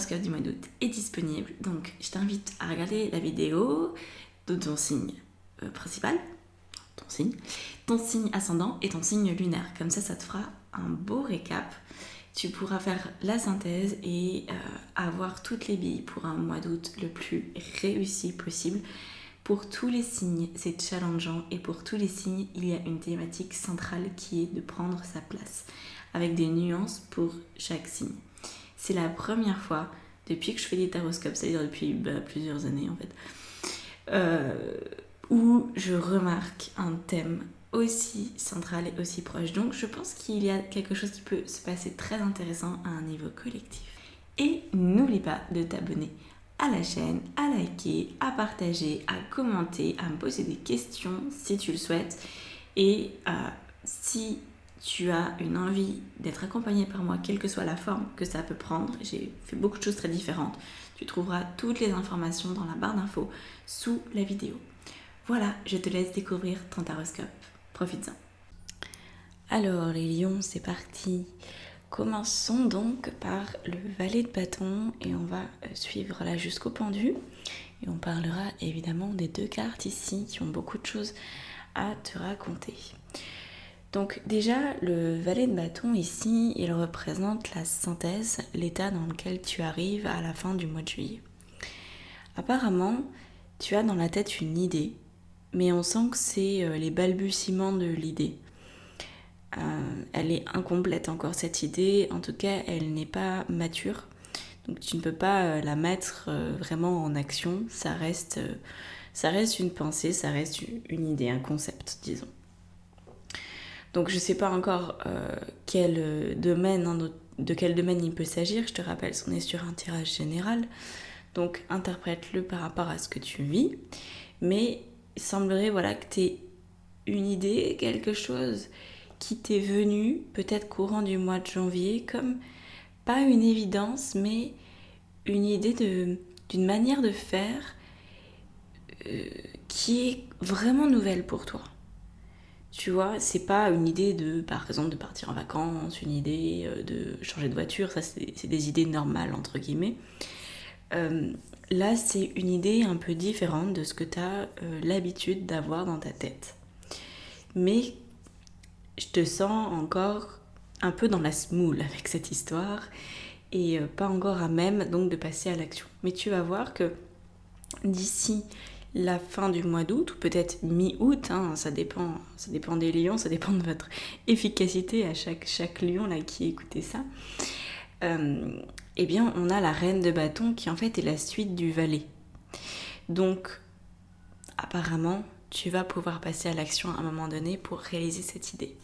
horoscope du mois d'août est disponible, donc je t'invite à regarder la vidéo de ton signe principal, ton signe ascendant et ton signe lunaire. Comme ça te fera un beau récap. Tu pourras faire la synthèse et avoir toutes les billes pour un mois d'août le plus réussi possible. Pour tous les signes, c'est challengeant et pour tous les signes, il y a une thématique centrale qui est de prendre sa place, avec des nuances pour chaque signe. C'est la première fois depuis que je fais des taroscopes, c'est-à-dire depuis plusieurs années en fait, où je remarque un thème aussi central et aussi proche. Donc je pense qu'il y a quelque chose qui peut se passer très intéressant à un niveau collectif. Et n'oublie pas de t'abonner à la chaîne, à liker, à partager, à commenter, à me poser des questions si tu le souhaites. Et si tu as une envie d'être accompagné par moi, quelle que soit la forme que ça peut prendre, j'ai fait beaucoup de choses très différentes. Tu trouveras toutes les informations dans la barre d'infos sous la vidéo. Voilà, je te laisse découvrir ton taroscope. Profites-en. Alors les lions, c'est parti. Commençons donc par le valet de bâton et on va suivre là jusqu'au pendu. Et on parlera évidemment des deux cartes ici qui ont beaucoup de choses à te raconter. Donc déjà, le valet de bâton ici, il représente la synthèse, l'état dans lequel tu arrives à la fin du mois de juillet. Apparemment, tu as dans la tête une idée, mais on sent que c'est les balbutiements de l'idée. Elle est incomplète encore cette idée, en tout cas elle n'est pas mature, donc tu ne peux pas la mettre vraiment en action, ça reste une pensée, ça reste une idée, un concept disons. Donc je ne sais pas encore de quel domaine il peut s'agir, je te rappelle, on est sur un tirage général, donc interprète-le par rapport à ce que tu vis, mais il semblerait que tu aies une idée, quelque chose qui t'est venu peut-être courant du mois de janvier, comme pas une évidence, mais une idée d'une manière de faire qui est vraiment nouvelle pour toi. Tu vois, c'est pas une idée par exemple, de partir en vacances, une idée de changer de voiture, ça c'est des idées normales, entre guillemets. Là, c'est une idée un peu différente de ce que tu as l'habitude d'avoir dans ta tête. Mais je te sens encore un peu dans la semoule avec cette histoire et pas encore à même donc de passer à l'action. Mais tu vas voir que d'ici la fin du mois d'août, ou peut-être mi-août, ça dépend des lions, ça dépend de votre efficacité à chaque lion là, qui écoutait ça, eh bien on a la reine de bâton qui en fait est la suite du valet. Donc apparemment tu vas pouvoir passer à l'action à un moment donné pour réaliser cette idée.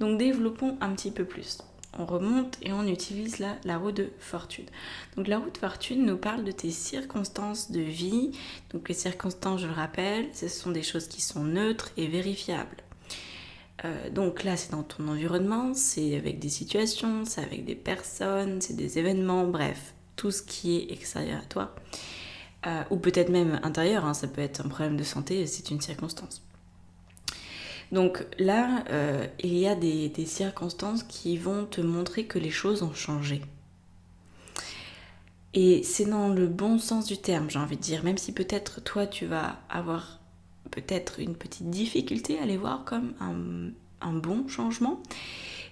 Donc développons un petit peu plus. On remonte et on utilise là la roue de fortune. Donc la roue de fortune nous parle de tes circonstances de vie. Donc les circonstances, je le rappelle, ce sont des choses qui sont neutres et vérifiables. Donc là, c'est dans ton environnement, c'est avec des situations, c'est avec des personnes, c'est des événements, bref, tout ce qui est extérieur à toi. Ou peut-être même intérieur, ça peut être un problème de santé, c'est une circonstance. Donc là, il y a des circonstances qui vont te montrer que les choses ont changé. Et c'est dans le bon sens du terme, j'ai envie de dire, même si peut-être toi tu vas avoir peut-être une petite difficulté à les voir comme un bon changement,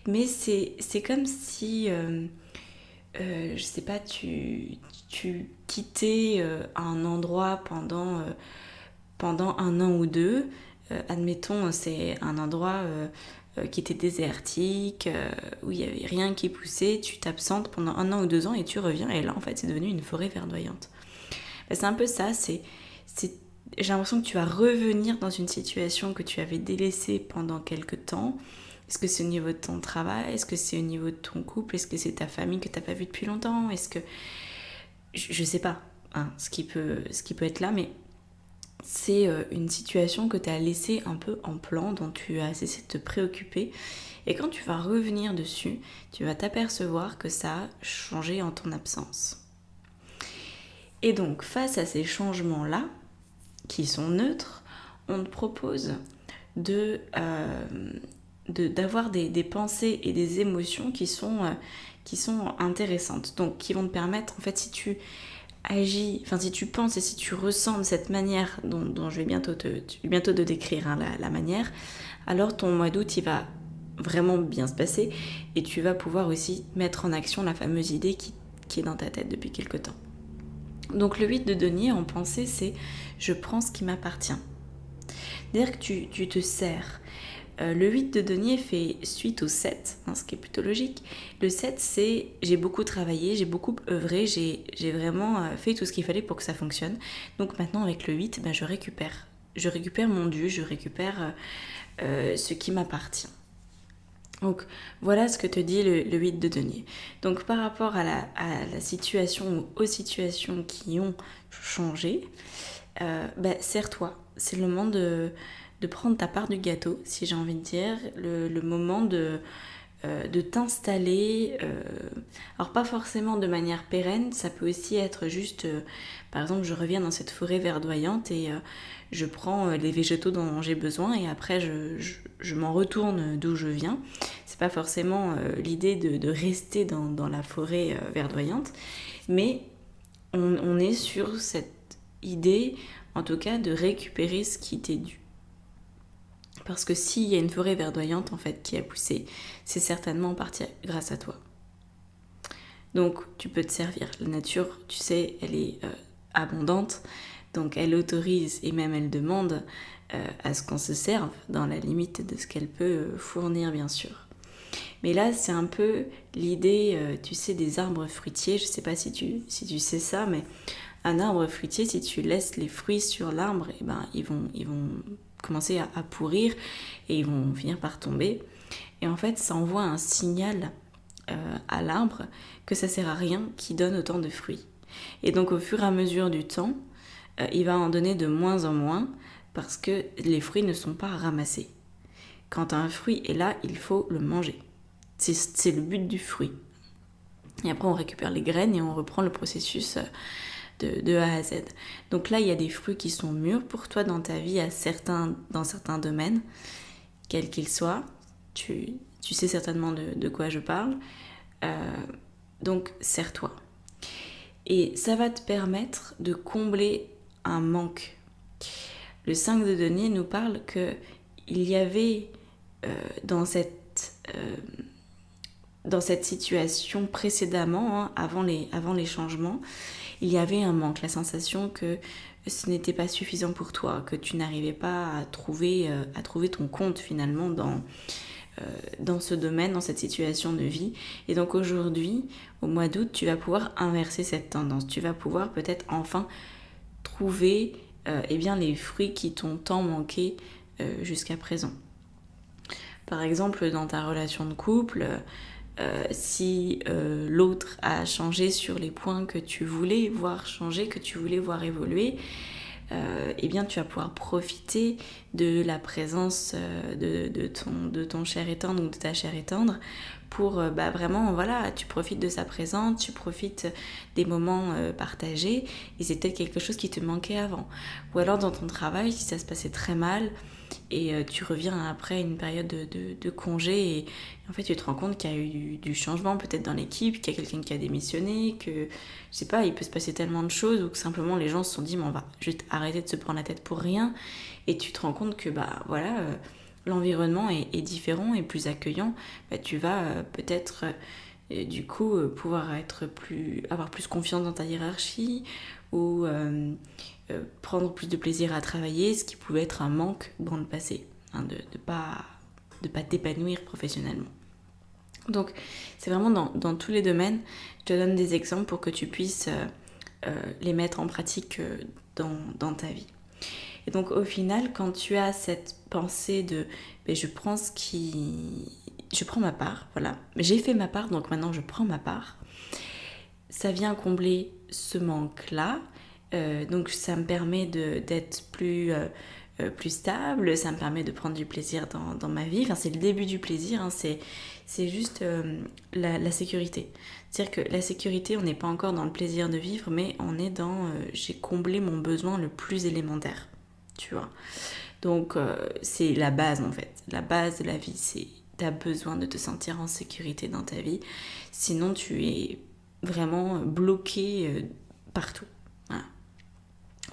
mais c'est comme si, je sais pas, tu quittais un endroit pendant un an ou deux. Admettons, c'est un endroit qui était désertique, où il n'y avait rien qui poussait, tu t'absentes pendant 1 an ou 2 ans et tu reviens, et là en fait c'est devenu une forêt verdoyante. C'est un peu ça, j'ai l'impression que tu vas revenir dans une situation que tu avais délaissée pendant quelques temps. Est-ce que c'est au niveau de ton travail? Est-ce que c'est au niveau de ton couple? Est-ce que c'est ta famille que tu n'as pas vue depuis longtemps? Est-ce que... Je sais pas ce qui peut être là, mais c'est une situation que tu as laissée un peu en plan, dont tu as cessé de te préoccuper. Et quand tu vas revenir dessus, tu vas t'apercevoir que ça a changé en ton absence. Et donc, face à ces changements-là, qui sont neutres, on te propose de d'avoir des pensées et des émotions qui sont intéressantes. Donc qui vont te permettre, en fait, si tu agis, enfin si tu penses et si tu ressens de cette manière dont je vais bientôt te décrire la manière, alors ton mois d'août il va vraiment bien se passer et tu vas pouvoir aussi mettre en action la fameuse idée qui est dans ta tête depuis quelque temps. Donc le 8 de denier en pensée, c'est je prends ce qui m'appartient. C'est-à-dire que tu te sers. Le 8 de denier fait suite au 7, ce qui est plutôt logique. Le 7, c'est j'ai beaucoup travaillé, j'ai beaucoup œuvré, j'ai vraiment fait tout ce qu'il fallait pour que ça fonctionne. Donc maintenant avec le 8, je récupère. Je récupère mon dû, je récupère ce qui m'appartient. Donc voilà ce que te dit le 8 de denier. Donc par rapport à la situation ou aux situations qui ont changé, sers-toi. C'est le moment de prendre ta part du gâteau, si j'ai envie de dire, le moment de t'installer, alors pas forcément de manière pérenne, ça peut aussi être juste, par exemple je reviens dans cette forêt verdoyante et je prends les végétaux dont j'ai besoin et après je m'en retourne d'où je viens. C'est pas forcément l'idée de rester dans la forêt verdoyante, mais on est sur cette idée, en tout cas, de récupérer ce qui t'est dû. Parce que s'il y a une forêt verdoyante en fait qui a poussé, c'est certainement en partie grâce à toi. Donc tu peux te servir. La nature, tu sais, elle est abondante, donc elle autorise et même elle demande à ce qu'on se serve dans la limite de ce qu'elle peut fournir bien sûr. Mais là c'est un peu l'idée, tu sais, des arbres fruitiers. Je sais pas si tu sais ça, mais un arbre fruitier, si tu laisses les fruits sur l'arbre, ils vont commencer à pourrir et ils vont finir par tomber. Et en fait, ça envoie un signal à l'arbre que ça sert à rien qu'il donne autant de fruits. Et donc au fur et à mesure du temps, il va en donner de moins en moins parce que les fruits ne sont pas ramassés. Quand un fruit est là, il faut le manger. C'est le but du fruit. Et après, on récupère les graines et on reprend le processus de A à Z. Donc là, il y a des fruits qui sont mûrs pour toi dans ta vie dans certains domaines, quels qu'ils soient. Tu sais certainement de quoi je parle. Donc, sers-toi. Et ça va te permettre de combler un manque. Le 5 de denier nous parle qu'il y avait dans cette situation précédemment, avant les changements, il y avait un manque, la sensation que ce n'était pas suffisant pour toi, que tu n'arrivais pas à trouver ton compte finalement dans ce domaine, dans cette situation de vie. Et donc aujourd'hui, au mois d'août, tu vas pouvoir inverser cette tendance. Tu vas pouvoir peut-être enfin trouver les fruits qui t'ont tant manqué jusqu'à présent. Par exemple, dans ta relation de couple, si l'autre a changé sur les points que tu voulais voir changer, que tu voulais voir évoluer, tu vas pouvoir profiter de la présence de ton cher et tendre ou de ta chère et tendre pour vraiment, voilà, tu profites de sa présence, tu profites des moments partagés et c'est peut-être quelque chose qui te manquait avant. Ou alors dans ton travail, si ça se passait très mal et tu reviens après une période de congé et en fait tu te rends compte qu'il y a eu du changement peut-être dans l'équipe, qu'il y a quelqu'un qui a démissionné, que je sais pas, il peut se passer tellement de choses ou que simplement les gens se sont dit mais on va juste arrêter de se prendre la tête pour rien et tu te rends compte que l'environnement est différent et plus accueillant, tu vas peut-être pouvoir avoir plus confiance dans ta hiérarchie ou prendre plus de plaisir à travailler, ce qui pouvait être un manque dans le passé, de pas t'épanouir professionnellement. Donc c'est vraiment dans tous les domaines, je te donne des exemples pour que tu puisses les mettre en pratique dans ta vie. Et donc au final, quand tu as cette pensée de je prends ma part, voilà, j'ai fait ma part, donc maintenant je prends ma part, ça vient combler ce manque-là, donc ça me permet d'être plus stable, ça me permet de prendre du plaisir dans ma vie, c'est le début du plaisir, c'est juste la sécurité. C'est-à-dire que la sécurité, on n'est pas encore dans le plaisir de vivre, mais on est dans j'ai comblé mon besoin le plus élémentaire, tu vois. Donc c'est la base en fait, la base de la vie, c'est t'as besoin de te sentir en sécurité dans ta vie, sinon tu es vraiment bloqué partout. Voilà.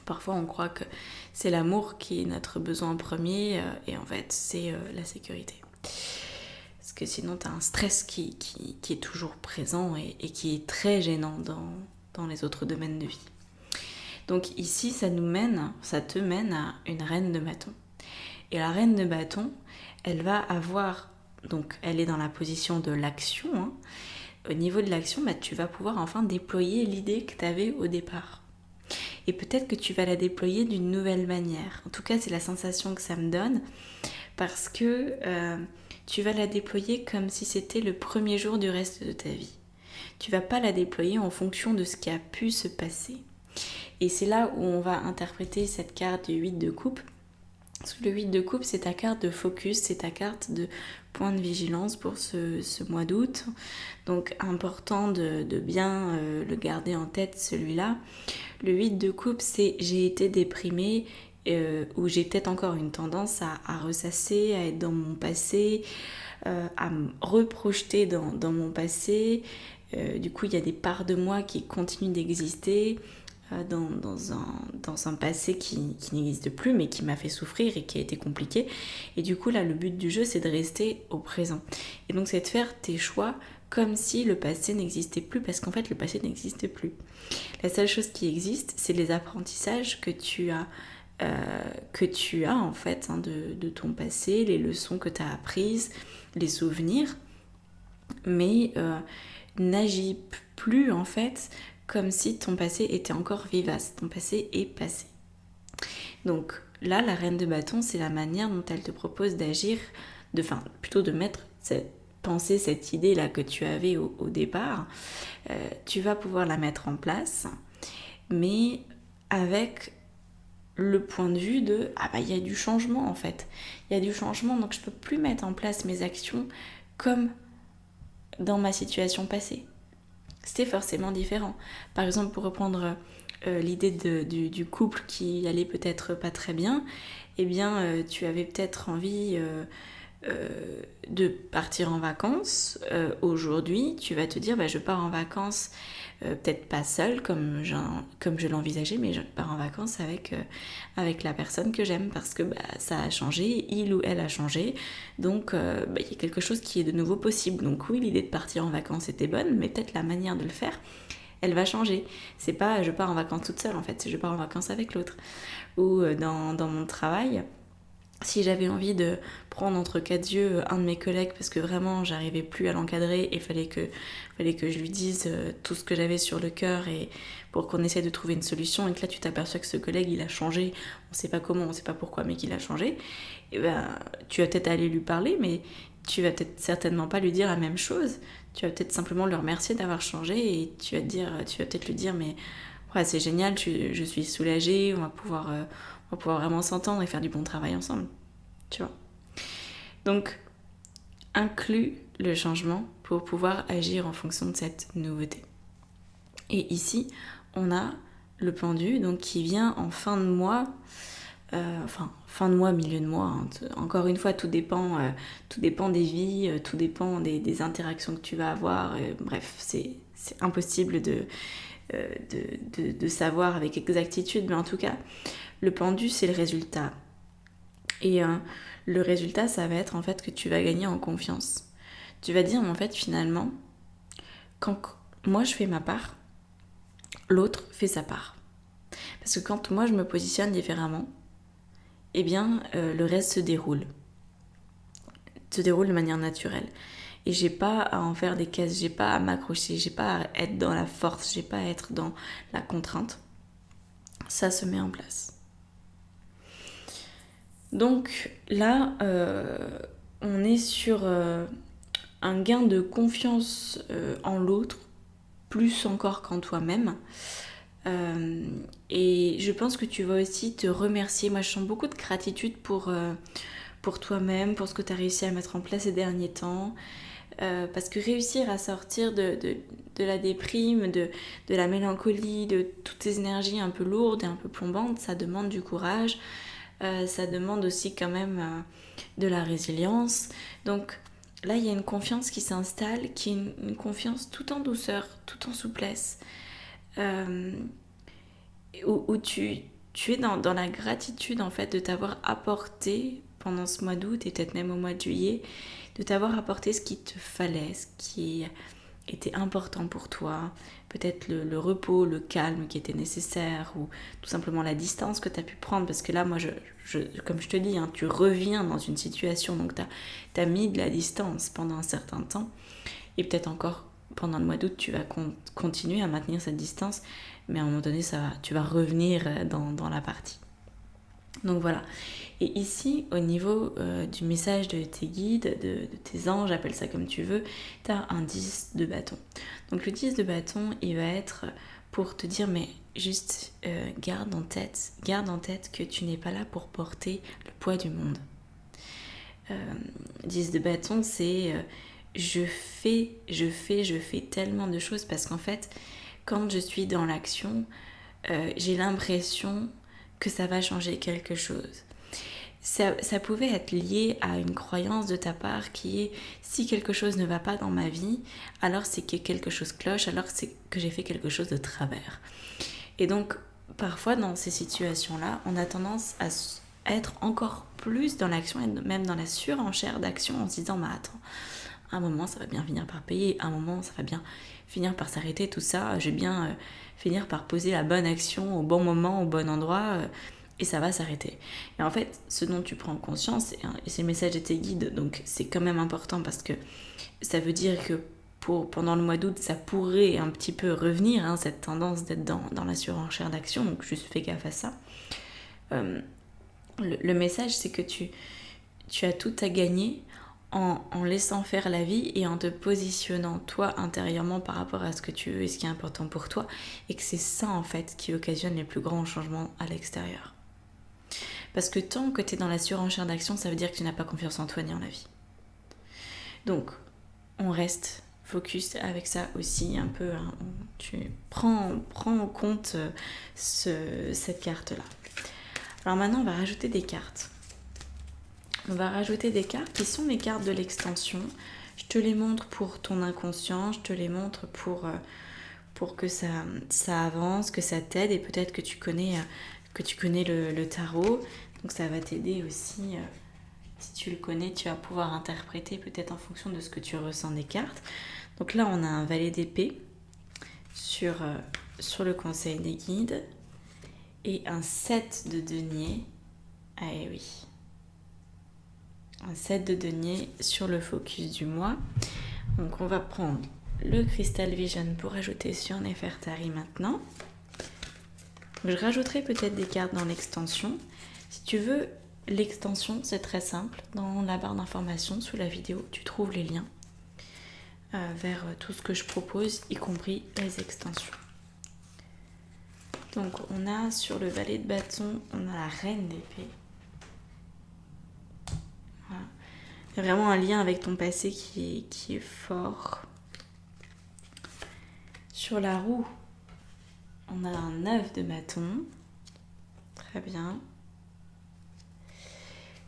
Parfois on croit que c'est l'amour qui est notre besoin premier et en fait c'est la sécurité. Parce que sinon tu as un stress qui est toujours présent et qui est très gênant dans les autres domaines de vie. Donc ici ça te mène à une reine de bâton. Et la reine de bâton, elle va avoir, donc elle est dans la position de l'action, hein. Au niveau de l'action, tu vas pouvoir enfin déployer l'idée que tu avais au départ. Et peut-être que tu vas la déployer d'une nouvelle manière. En tout cas, c'est la sensation que ça me donne, parce que tu vas la déployer comme si c'était le premier jour du reste de ta vie. Tu vas pas la déployer en fonction de ce qui a pu se passer. Et c'est là où on va interpréter cette carte du 8 de coupe. Parce que le 8 de coupe, c'est ta carte de focus, c'est ta carte de point de vigilance pour ce mois d'août. Donc important de bien le garder en tête, celui-là. Le 8 de coupe, c'est j'ai été déprimée, ou j'ai peut-être encore une tendance à ressasser, à être dans mon passé, à me reprojeter dans mon passé. Du coup, il y a des parts de moi qui continuent d'exister. Dans un passé qui n'existe plus mais qui m'a fait souffrir et qui a été compliqué, et du coup là le but du jeu c'est de rester au présent, et donc c'est de faire tes choix comme si le passé n'existait plus, parce qu'en fait le passé n'existe plus. La seule chose qui existe, c'est les apprentissages que tu as en fait de ton passé, les leçons que tu as apprises, les souvenirs, mais n'agis plus en fait comme si ton passé était encore vivace. Ton passé est passé. Donc là, la reine de bâton, c'est la manière dont elle te propose d'agir, plutôt de mettre cette pensée, cette idée-là que tu avais au départ. Tu vas pouvoir la mettre en place, mais avec le point de vue de il y a du changement en fait. Il y a du changement, donc je peux plus mettre en place mes actions comme dans ma situation passée. C'était forcément différent. Par exemple, pour reprendre l'idée du couple qui allait peut-être pas très bien, eh bien, tu avais peut-être envie de partir en vacances. Aujourd'hui, tu vas te dire, je pars en vacances, peut-être pas seule comme je l'envisageais, mais je pars en vacances avec la personne que j'aime, parce que ça a changé, il ou elle a changé, donc il y a quelque chose qui est de nouveau possible. Donc oui, l'idée de partir en vacances était bonne, mais peut-être la manière de le faire, elle va changer. C'est pas je pars en vacances toute seule en fait, c'est je pars en vacances avec l'autre. Ou dans mon travail, si j'avais envie de prendre entre quatre yeux un de mes collègues parce que vraiment j'arrivais plus à l'encadrer et fallait que je lui dise tout ce que j'avais sur le cœur, et pour qu'on essaie de trouver une solution, et que là tu t'aperçois que ce collègue il a changé, on sait pas comment, on sait pas pourquoi, mais qu'il a changé, et tu vas peut-être aller lui parler, mais tu vas peut-être certainement pas lui dire la même chose. Tu vas peut-être simplement le remercier d'avoir changé, et tu vas peut-être lui dire mais ouais, c'est génial, je suis soulagée, on va pouvoir vraiment s'entendre et faire du bon travail ensemble, tu vois. Donc, inclus le changement pour pouvoir agir en fonction de cette nouveauté. Et ici, on a le pendu, donc qui vient en fin de mois, fin de mois, milieu de mois. Hein. Encore une fois, tout dépend des vies, tout dépend des interactions que tu vas avoir. Bref, c'est impossible de savoir avec exactitude, mais en tout cas, le pendu, c'est le résultat. Et le résultat, ça va être en fait que tu vas gagner en confiance. Tu vas dire, mais en fait, finalement, quand moi je fais ma part, l'autre fait sa part. Parce que quand moi je me positionne différemment, eh bien, le reste se déroule de manière naturelle. Et j'ai pas à en faire des cases, j'ai pas à m'accrocher, j'ai pas à être dans la force, j'ai pas à être dans la contrainte. Ça se met en place. Donc là, on est sur un gain de confiance en l'autre, plus encore qu'en toi-même. Et je pense que tu vas aussi te remercier. Moi, je sens beaucoup de gratitude pour toi-même, pour ce que tu as réussi à mettre en place ces derniers temps. Parce que réussir à sortir de la déprime, de la mélancolie, de toutes ces énergies un peu lourdes et un peu plombantes, ça demande du courage. ça demande aussi quand même de la résilience. Donc là, il y a une confiance qui s'installe, qui est une confiance tout en douceur, tout en souplesse, où tu es dans la gratitude en fait de t'avoir apporté pendant ce mois d'août et peut-être même au mois de juillet, de t'avoir apporté ce qu'il te fallait, ce qui était important pour toi, peut-être le repos, le calme qui était nécessaire, ou tout simplement la distance que tu as pu prendre, parce que là, moi, comme je te dis, hein, tu reviens dans une situation, donc tu as mis de la distance pendant un certain temps, et peut-être encore pendant le mois d'août, tu vas continuer à maintenir cette distance, mais à un moment donné, tu vas revenir dans la partie. Donc voilà. Et ici, au niveau du message de tes guides, de tes anges, appelle ça comme tu veux, tu as un 10 de bâton. Donc le 10 de bâton, il va être pour te dire, mais juste garde en tête que tu n'es pas là pour porter le poids du monde. 10 de bâton, c'est je fais tellement de choses, parce qu'en fait, quand je suis dans l'action, j'ai l'impression que ça va changer quelque chose. Ça pouvait être lié à une croyance de ta part qui est, si quelque chose ne va pas dans ma vie, alors c'est que quelque chose cloche, alors c'est que j'ai fait quelque chose de travers. Et donc parfois dans ces situations-là, on a tendance à être encore plus dans l'action, et même dans la surenchère d'action, en se disant mais attends, à un moment ça va bien finir par payer, à un moment ça va bien finir par s'arrêter, tout ça, je vais bien finir par poser la bonne action au bon moment, au bon endroit, et ça va s'arrêter. Et en fait, ce dont tu prends conscience, et c'est le message de tes guides, donc c'est quand même important, parce que ça veut dire que pendant le mois d'août, ça pourrait un petit peu revenir, hein, cette tendance d'être dans la surenchère d'action, donc juste fais gaffe à ça. Le message, c'est que tu as tout à gagner en laissant faire la vie et en te positionnant toi intérieurement par rapport à ce que tu veux et ce qui est important pour toi, et que c'est ça en fait qui occasionne les plus grands changements à l'extérieur. Parce que tant que tu es dans la surenchère d'action, ça veut dire que tu n'as pas confiance en toi ni en la vie. Donc on reste focus avec ça aussi un peu, hein. Tu prends en compte cette carte là. Alors maintenant on va rajouter des cartes. On va rajouter des cartes qui sont les cartes de l'extension. Je te les montre pour ton inconscient, je te les montre pour que ça avance, que ça t'aide, et peut-être que tu connais le tarot. Donc ça va t'aider aussi. Si tu le connais, tu vas pouvoir interpréter peut-être en fonction de ce que tu ressens des cartes. Donc là, on a un valet d'épée sur le conseil des guides et un 7 de denier. Ah oui. Un 7 de denier sur le focus du mois. Donc on va prendre le Crystal Vision pour ajouter sur Nefertari maintenant. Je rajouterai peut-être des cartes dans l'extension. Si tu veux l'extension, c'est très simple. Dans la barre d'informations sous la vidéo, tu trouves les liens vers tout ce que je propose, y compris les extensions. Donc on a sur le valet de bâton, on a la reine d'épée. Voilà. Il y a vraiment un lien avec ton passé qui est fort. Sur la roue, on a un 9 de bâton. Très bien.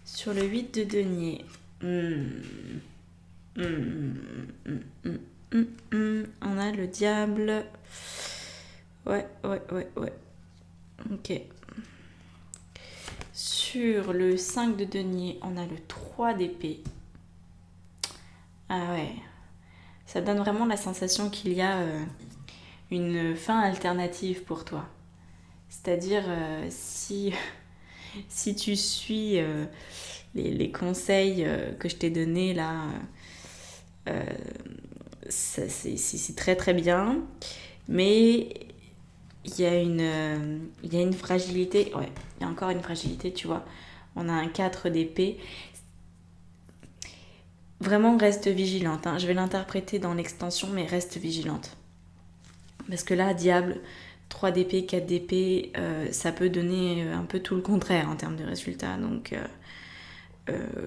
Sur le 8 de denier, on a le diable. Ouais. Ok. Sur le 5 de denier, on a le 3 d'épée. Ah ouais. Ça donne vraiment la sensation qu'il y a une fin alternative pour toi. C'est-à-dire, si tu suis les conseils que je t'ai donnés là, c'est très très bien, mais il y a une fragilité. Ouais, il y a encore une fragilité, tu vois. On a un 4 d'épée. Vraiment, reste vigilante, hein. Je vais l'interpréter dans l'extension, mais reste vigilante. Parce que là, diable, 3 d'épée, 4 d'épée, ça peut donner un peu tout le contraire en termes de résultats. Donc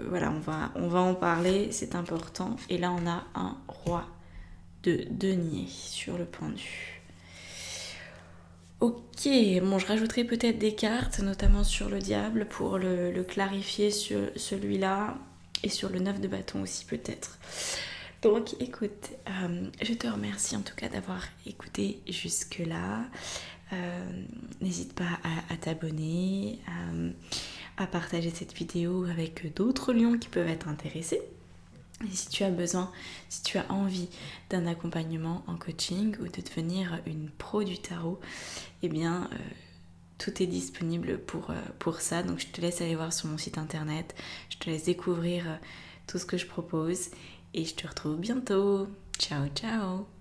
voilà, on va en parler, c'est important. Et là, on a un roi de denier sur le pendu. Ok, bon, je rajouterai peut-être des cartes, notamment sur le diable, pour le clarifier sur celui-là, et sur le 9 de bâton aussi peut-être. Donc écoute, je te remercie en tout cas d'avoir écouté jusque-là. N'hésite pas à t'abonner, à partager cette vidéo avec d'autres lions qui peuvent être intéressés. Et si tu as besoin, si tu as envie d'un accompagnement en coaching ou de devenir une pro du tarot, eh bien tout est disponible pour ça. Donc je te laisse aller voir sur mon site internet, je te laisse découvrir tout ce que je propose et je te retrouve bientôt. Ciao ciao.